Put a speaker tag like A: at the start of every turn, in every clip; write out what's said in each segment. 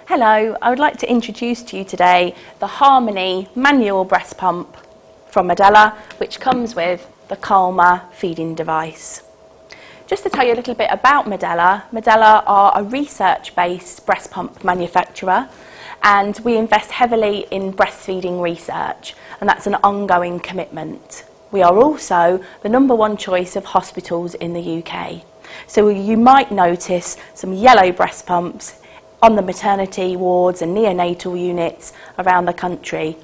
A: Hello, I would like to introduce to you today the Harmony manual breast pump from Medela, which comes with the Calma feeding device. Just to tell you a little bit about Medela, Medela are a research-based breast pump manufacturer, and we invest heavily in breastfeeding research, and that's an ongoing commitment. We are also the #1 choice of hospitals in the UK. So you might notice some yellow breast pumps on the maternity wards and neonatal units around the country.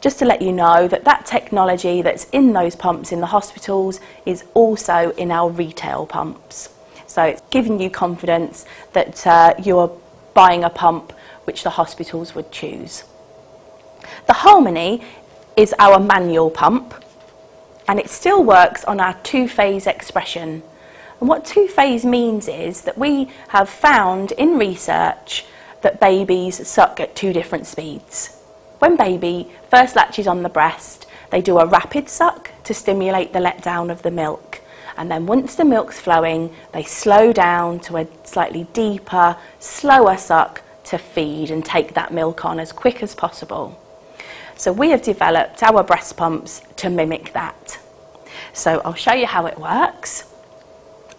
A: Just to let you know that that technology that's in those pumps in the hospitals is also in our retail pumps. So it's giving you confidence that you're buying a pump which the hospitals would choose. The Harmony is our manual pump, and it still works on our two-phase expression. And what two-phase means is that we have found in research that babies suck at 2 different speeds. When baby first latches on the breast, they do a rapid suck to stimulate the letdown of the milk. And then once the milk's flowing, they slow down to a slightly deeper, slower suck to feed and take that milk on as quick as possible. So we have developed our breast pumps to mimic that. So I'll show you how it works.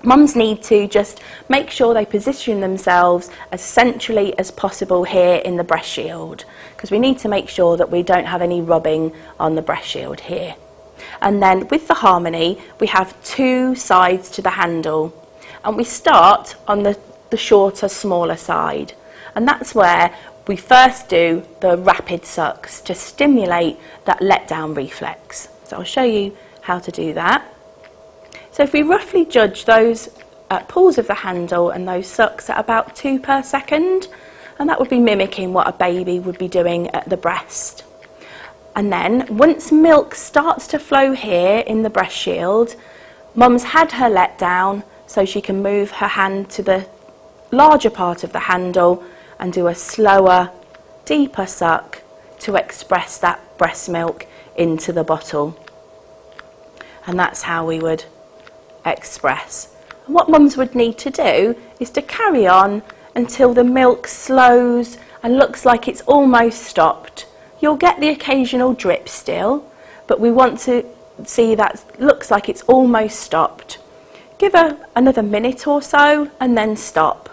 A: Mums need to just make sure they position themselves as centrally as possible here in the breast shield, because we need to make sure that we don't have any rubbing on the breast shield here. And then with the Harmony, we have 2 sides to the handle, and we start on the shorter, smaller side, and that's where we first do the rapid sucks to stimulate that letdown reflex. So I'll show you how to do that. So if we roughly judge those pulls of the handle and those sucks at about 2 per second, and that would be mimicking what a baby would be doing at the breast. And then once milk starts to flow here in the breast shield, mum's had her letdown, so she can move her hand to the larger part of the handle and do a slower, deeper suck to express that breast milk into the bottle. And that's how we would express. And what mums would need to do is to carry on until the milk slows and looks like it's almost stopped. You'll get the occasional drip still, but we want to see that looks like it's almost stopped. Give her another minute or so and then stop.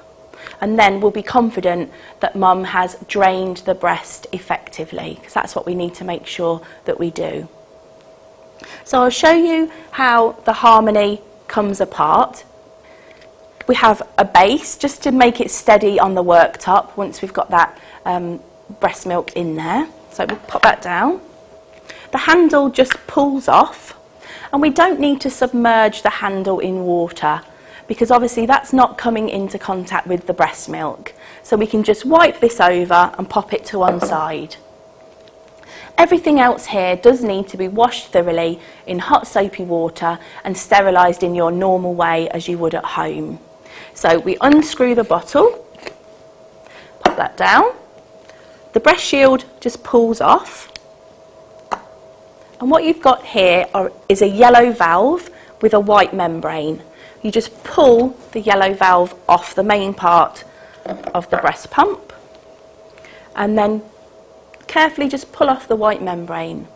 A: And then we'll be confident that mum has drained the breast effectively, because that's what we need to make sure that we do. So I'll show you how the Harmony comes apart. We have a base just to make it steady on the worktop once we've got that breast milk in there. So we'll pop that down. The handle just pulls off, and we don't need to submerge the handle in water, because obviously that's not coming into contact with the breast milk. So we can just wipe this over and pop it to one side. Everything else here does need to be washed thoroughly in hot soapy water and sterilised in your normal way as you would at home. So we unscrew the bottle, pop that down, the breast shield just pulls off, and what you've got here is a yellow valve with a white membrane. You just pull the yellow valve off the main part of the breast pump, and then carefully just pull off the white membrane.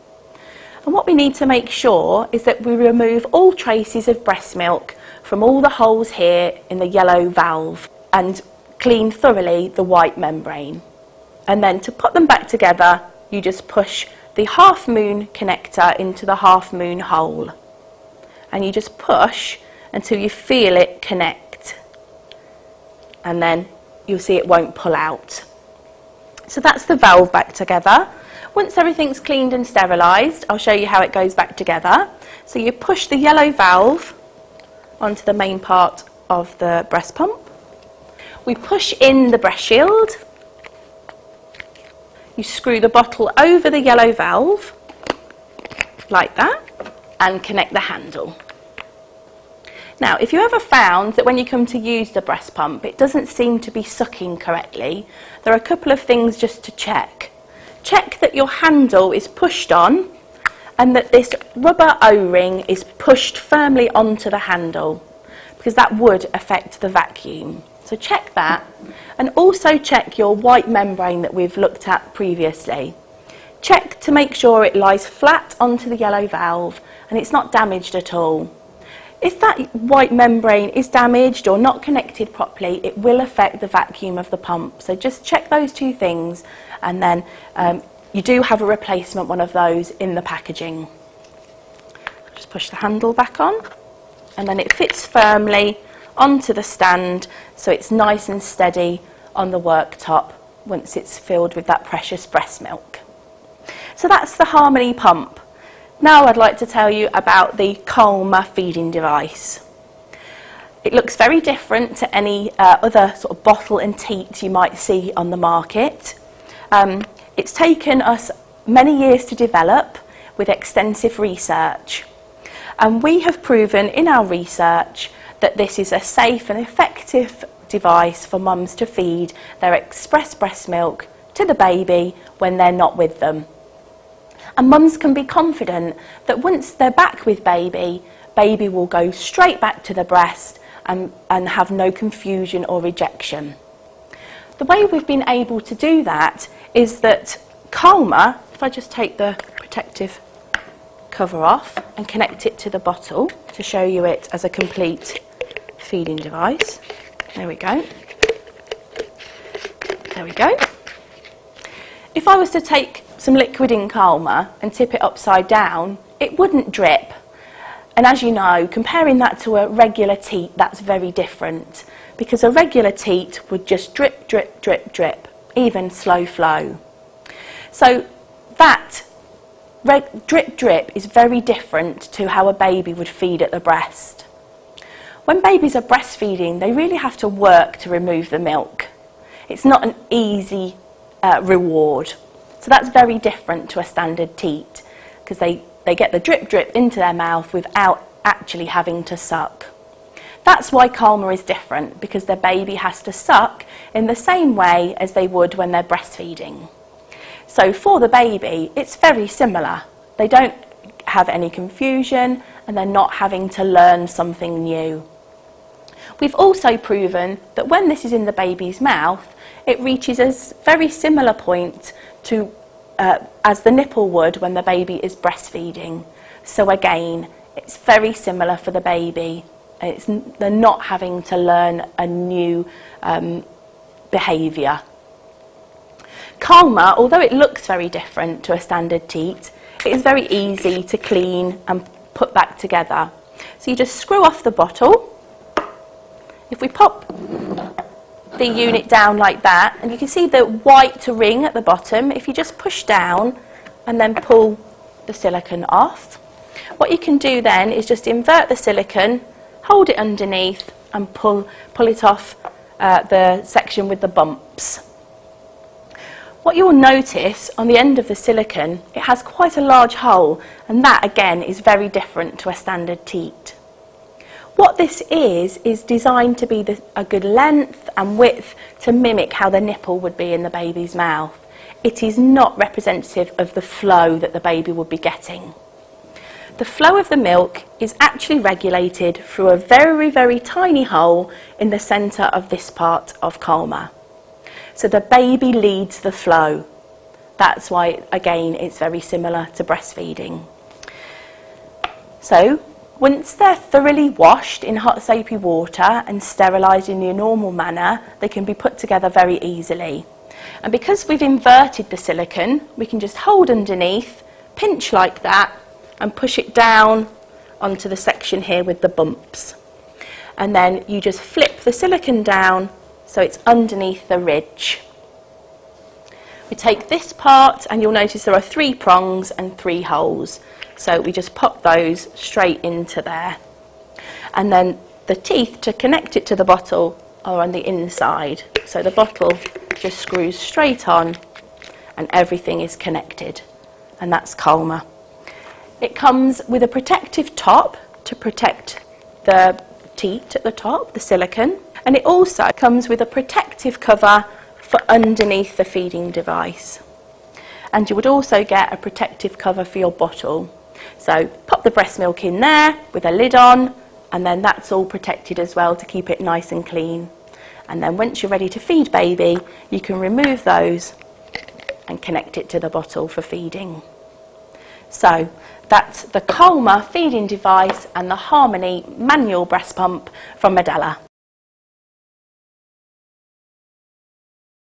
A: And what we need to make sure is that we remove all traces of breast milk from all the holes here in the yellow valve and clean thoroughly the white membrane. And then to put them back together, you just push the half moon connector into the half moon hole, and you just push until you feel it connect, and then you'll see it won't pull out. So that's the valve back together. Once everything's cleaned and sterilised, I'll show you how it goes back together. So you push the yellow valve onto the main part of the breast pump. We push in the breast shield. You screw the bottle over the yellow valve, like that, and connect the handle. Now, if you ever found that when you come to use the breast pump, it doesn't seem to be sucking correctly, there are a couple of things just to check. Check that your handle is pushed on and that this rubber O-ring is pushed firmly onto the handle, because that would affect the vacuum. So check that, and also check your white membrane that we've looked at previously. Check to make sure it lies flat onto the yellow valve and it's not damaged at all. If that white membrane is damaged or not connected properly, it will affect the vacuum of the pump. So just check those two things, and then you do have a replacement one of those in the packaging. Just push the handle back on, and then it fits firmly onto the stand so it's nice and steady on the worktop once it's filled with that precious breast milk. So that's the Harmony pump. Now I'd like to tell you about the Calma feeding device. It looks very different to any other sort of bottle and teat you might see on the market. It's taken us many years to develop with extensive research. And we have proven in our research that this is a safe and effective device for mums to feed their express breast milk to the baby when they're not with them. And mums can be confident that once they're back with baby, baby will go straight back to the breast and have no confusion or rejection. The way we've been able to do that is that Calma, if I just take the protective cover off and connect it to the bottle to show you it as a complete feeding device. There we go. There we go. If I was to take some liquid in Calma and tip it upside down, it wouldn't drip. And as you know, comparing that to a regular teat, that's very different, because a regular teat would just drip, drip, drip, drip, even slow flow. So that drip, drip is very different to how a baby would feed at the breast. When babies are breastfeeding, they really have to work to remove the milk. It's not an easy reward. So that's very different to a standard teat, because they get the drip drip into their mouth without actually having to suck. That's why Calma is different, because the baby has to suck in the same way as they would when they're breastfeeding. So for the baby, it's very similar. They don't have any confusion and they're not having to learn something new. We've also proven that when this is in the baby's mouth, it reaches a very similar point to as the nipple would when the baby is breastfeeding. So again, it's very similar for the baby. They're not having to learn a new behaviour. Calma, although it looks very different to a standard teat, it is very easy to clean and put back together. So you just screw off the bottle. If we pop the unit down like that, and you can see the white ring at the bottom, if you just push down and then pull the silicone off, what you can do then is just invert the silicone, hold it underneath and pull it off the section with the bumps. What you'll notice on the end of the silicone, it has quite a large hole, and that again is very different to a standard teat. What this is designed to be a good length and width to mimic how the nipple would be in the baby's mouth. It is not representative of the flow that the baby would be getting. The flow of the milk is actually regulated through a very, very tiny hole in the centre of this part of Calma. So the baby leads the flow. That's why, again, it's very similar to breastfeeding. So once they're thoroughly washed in hot soapy water and sterilised in the normal manner, they can be put together very easily. And because we've inverted the silicone, we can just hold underneath, pinch like that, and push it down onto the section here with the bumps. And then you just flip the silicone down so it's underneath the ridge. We take this part, and you'll notice there are 3 prongs and 3 holes. So we just pop those straight into there. And then the teeth to connect it to the bottle are on the inside. So the bottle just screws straight on and everything is connected. And that's Calma. It comes with a protective top to protect the teat at the top, the silicone. And it also comes with a protective cover for underneath the feeding device. And you would also get a protective cover for your bottle. So pop the breast milk in there with a lid on, and then that's all protected as well to keep it nice and clean. and then once you're ready to feed baby, you can remove those and connect it to the bottle for feeding. So that's the Calma feeding device and the Harmony manual breast pump from Medela.